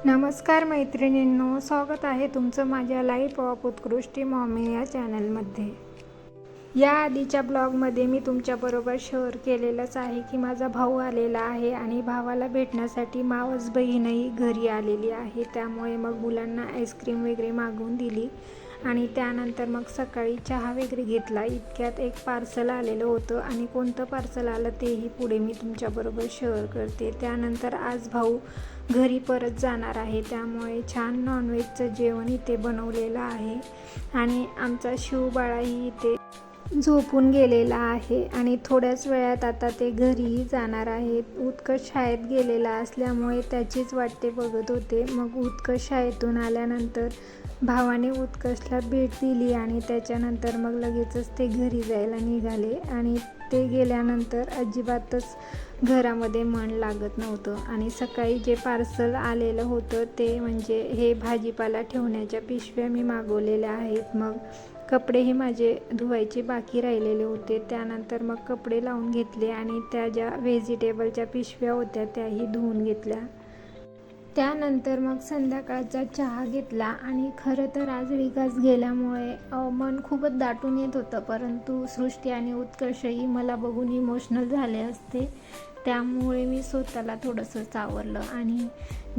नमस्कार मैत्रिणींनो, स्वागत आहे तुमचं माझ्या लाईफ ऑफ उत्कृष्टी मॉमी या चॅनलमध्ये. या आधीच्या ब्लॉगमध्ये मी तुमच्याबरोबर शेअर केलेलंच आहे की माझा भाऊ आलेला आहे आणि भावाला भेटण्यासाठी मावस बहीणही घरी आलेली आहे. त्यामुळे मग मुलांना आईस्क्रीम वगैरे मागवून दिली आणि त्यानंतर मग सकाळी चहा वगैरे घेतला. इतक्यात एक पार्सल आलेलं होतं आणि कोणतं पार्सल आलं तेही पुढे मी तुमच्याबरोबर शेअर करते. त्यानंतर आज भाऊ घरी परत जाणार आहे, त्यामुळे छान नॉनव्हेजचं जेवण इथे बनवलेलं आहे आणि आमचा शिवबाळाही इथे झोपून गेलेला आहे आणि थोड्याच वेळात आता ते घरीही जाणार आहेत. उत्कर्ष शाळेत गेलेला असल्यामुळे त्याचीच वाट बघत होते. मग उत्कर्ष शाळेतून आल्यानंतर भावाने उत्कर्षला भेट दिली आणि त्याच्यानंतर मग लगेचच ते घरी जायला निघाले आणि ते गेल्यानंतर अजिबातच घरामध्ये मन लागत नव्हतं. आणि सकाळी जे पार्सल आलेलं होतं ते म्हणजे हे भाजीपाला ठेवण्याच्या पिशव्या मी मागवलेल्या आहेत. मग कपडेही माझे धुवायचे बाकी राहिलेले होते. त्यानंतर मग कपडे लावून घेतले आणि त्या ज्या व्हेजिटेबलच्या पिशव्या होत्या त्याही धुवून घेतल्या. त्यानंतर मग संध्याकाळचा चहा घेतला आणि खरं तर आज विकास गेल्यामुळे मन खूपच दाटून येत होतं, परंतु सृष्टी आणि उत्कर्षही मला बघून इमोशनल झाले असते. त्यामुळे मी स्वतःला थोडंसं सावरलं आणि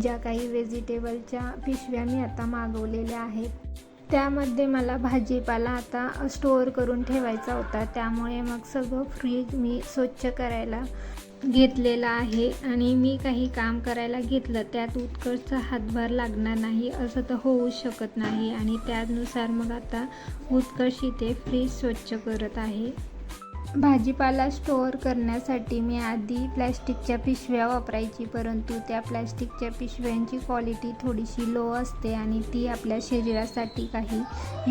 ज्या काही व्हेजिटेबलच्या पिशव्या मी आता मागवलेल्या आहेत त्यामध्ये मला भाजीपाला आता स्टोअर करून ठेवायचा होता. त्यामुळे मग सगळं फ्रीज मी स्वच्छ करायला घेतलेला आहे आणि मी काही काम करायला घेतलं त्यात उत्कर्षचा हातभार लागणार नाही असं तर होऊ शकत नाही आणि त्यानुसार मग आता उत्कर्ष इथे फ्रीज स्वच्छ करत आहे. भाजीपाला स्टोअर करण्यासाठी मी आधी प्लॅस्टिकच्या पिशव्या वापरायची, परंतु त्या प्लॅस्टिकच्या पिशव्यांची क्वालिटी थोडीशी लो असते आणि ती आपल्या शरीरासाठी काही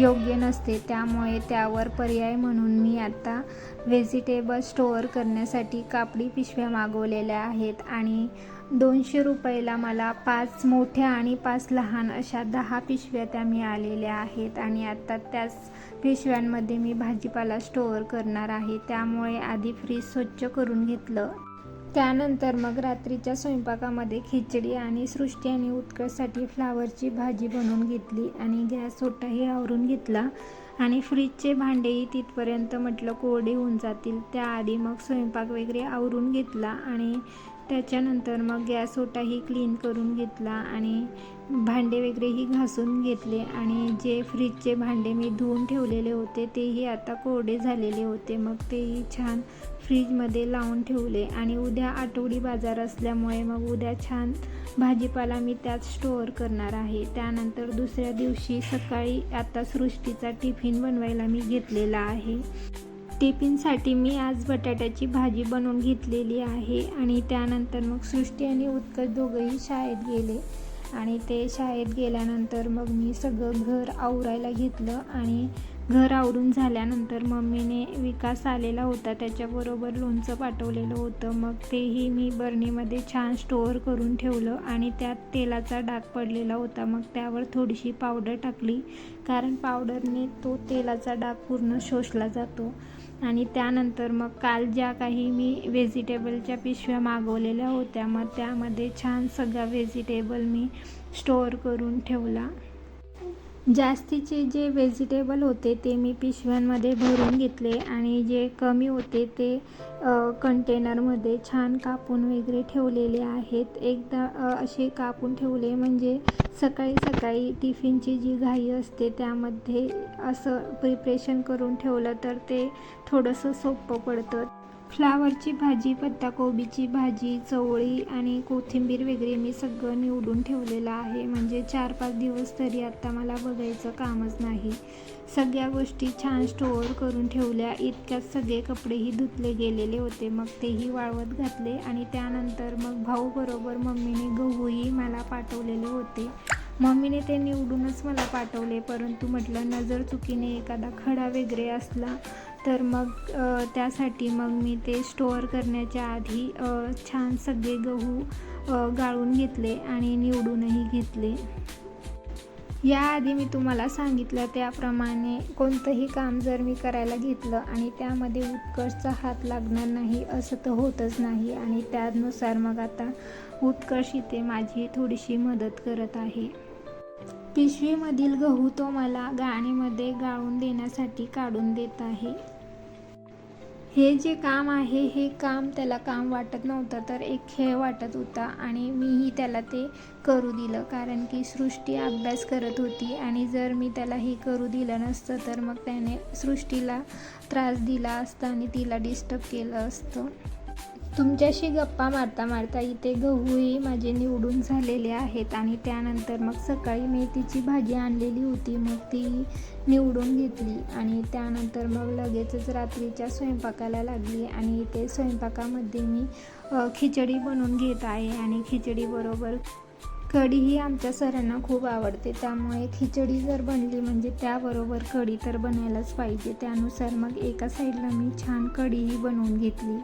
योग्य नसते. त्यामुळे त्यावर पर्याय म्हणून मी आता व्हेजिटेबल स्टोअर करण्यासाठी कापडी पिशव्या मागवलेल्या आहेत आणि 200 रुपयाला मला 5 मोठ्या आणि 5 लहान अशा 10 पिशव्या त्या मिळालेल्या आहेत आणि आता त्याच पिशव्यांमध्ये मी भाजीपाला स्टोअर करणार आहे. त्यामुळे आधी फ्रीज स्वच्छ करून घेतलं. त्यानंतर मग रात्रीच्या स्वयंपाकामध्ये खिचडी आणि सृष्टी आणि उत्कर्षसाठी फ्लावरची भाजी बनवून घेतली आणि गॅस ओटाही आवरून घेतला आणि फ्रीजचे भांडेही तिथपर्यंत म्हटलं कोरडे होऊन जातील त्याआधी मग स्वयंपाक वगैरे आवरून घेतला आणि त्याच्यानंतर मग गॅस ओटाही क्लीन करून घेतला आणि भांडे वगैरेही घासून घेतले आणि जे फ्रीजचे भांडे मी धुवून ठेवलेले होते तेही आता कोरडे झालेले होते. मग तेही छान फ्रीजमध्ये लावून ठेवले आणि उद्या आठवडी बाजार असल्यामुळे मग उद्या छान भाजीपाला मी त्यात स्टोअर करणार आहे. त्यानंतर दुसऱ्या दिवशी सकाळी आता सृष्टीचा टिफिन बनवायला मी घेतलेला आहे. टिफिनसाठी मी आज बटाट्याची भाजी बनवून घेतलेली आहे आणि त्यानंतर मग सृष्टी आणि उत्कर्ष दोघंही शाळेत गेले आणि ते शाळेत गेल्यानंतर मग मी सगळं घर आवरायला घेतलं आणि घर आवरून झाल्यानंतर मम्मीने विकास आलेला होता त्याच्याबरोबर लोणचं पाठवलेलं होतं. मग तेही मी बरणीमध्ये छान स्टोअर करून ठेवलं आणि त्यात तेलाचा डाग पडलेला होता. मग त्यावर थोडीशी पावडर टाकली कारण पावडरने तो तेलाचा डाग पूर्ण शोषला जातो. आणि त्यानंतर मग काल ज्या काही मी व्हेजिटेबलच्या पिशव्या मागवलेल्या होत्या मग त्यामध्ये छान सगळा व्हेजिटेबल मी स्टोअर करून ठेवला. जास्तीचे जे व्हेजिटेबल होते ते मी पिशव्यांमध्ये भरून घेतले आणि जे कमी होते ते कंटेनरमध्ये छान कापून वगैरे ठेवलेले आहेत. एकदा असे कापून ठेवले म्हणजे सकाळी सकाळी टिफिनची जी घाई असते त्यामध्ये असं प्रिपरेशन करून ठेवलं तर ते थोडंसं सोपं पडतं. फ्लावरची भाजी, पत्ताकोबीची भाजी, चवळी आणि कोथिंबीर वगैरे मी सगळं निवडून ठेवलेलं आहे म्हणजे 4-5 दिवस तरी आता मला बघायचं कामच नाही. सगळ्या गोष्टी छान स्टोअर करून ठेवल्या. इतक्यात सगळे कपडेही धुतले गेलेले होते मग तेही वाळवत घातले आणि त्यानंतर मग भाऊ बरोबर मम्मीने गहूही मला पाठवलेले होते. मम्मीने ते निवडूनच मला पाठवले, परंतु म्हटलं नजर चुकीने एखादा खडा वगैरे असला तर मग त्यासाठी मग मी ते स्टोअर करण्याच्या आधी छान सगळे गहू गाळून घेतले आणि निवडूनही घेतले. याआधी मी तुम्हाला सांगितलं त्याप्रमाणे कोणतंही काम जर मी करायला घेतलं आणि त्यामध्ये उत्कर्षचा हात लागणार नाही असं तर होतच नाही आणि त्यानुसार मग आता उत्कर्ष इथे माझी थोडीशी मदत करत आहे. पिशवीमधील गहू तो मला गाळणीमध्ये गाळून देण्यासाठी काढून देत आहे. हे जे काम आहे हे काम त्याला काम वाटत नव्हतं, तर एक खेळ वाटत होता आणि मीही त्याला ते करू दिलं, कारण की सृष्टी अभ्यास करत होती आणि जर मी त्याला हे करू दिलं नसतं तर मग त्याने सृष्टीला त्रास दिला असता आणि तिला डिस्टर्ब केलं असतं. तुमच्याशी गप्पा मारता मारता इथे गहूही माझे निवडून झालेले आहेत आणि त्यानंतर मग सकाळी मेथीची भाजी आणलेली होती, मग ती निवडून घेतली आणि त्यानंतर मग लगेचच रात्रीच्या स्वयंपाकाला लागली. आणि इथे स्वयंपाकामध्ये मी खिचडी बनवून घेत आहे आणि खिचडीबरोबर कढी ही आमच्या सरांना खूप आवडते, त्यामुळे खिचडी जर बनली म्हणजे त्याबरोबर कढी तर बनायलाच पाहिजे. त्यानुसार मग एका साईडला मी छान कढीही बनवून घेतली.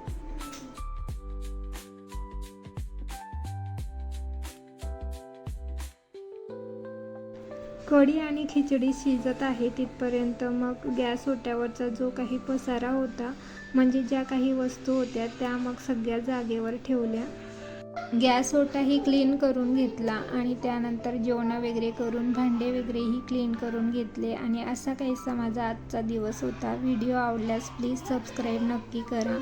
कढी आणि खिचडी शिजत आहे तिथपर्यंत मग गॅस ओट्यावरचा जो काही पसारा होता, म्हणजे ज्या काही वस्तू होत्या त्या मग सगळ्या जागेवर ठेवल्या. गॅस ओटाही क्लीन करून घेतला आणि त्यानंतर जेवण वगैरे करून भांडे वगैरेही क्लीन करून घेतले. आणि असा काहीसा माझा आजचा दिवस होता. व्हिडिओ आवडल्यास प्लीज सबस्क्राईब नक्की करा.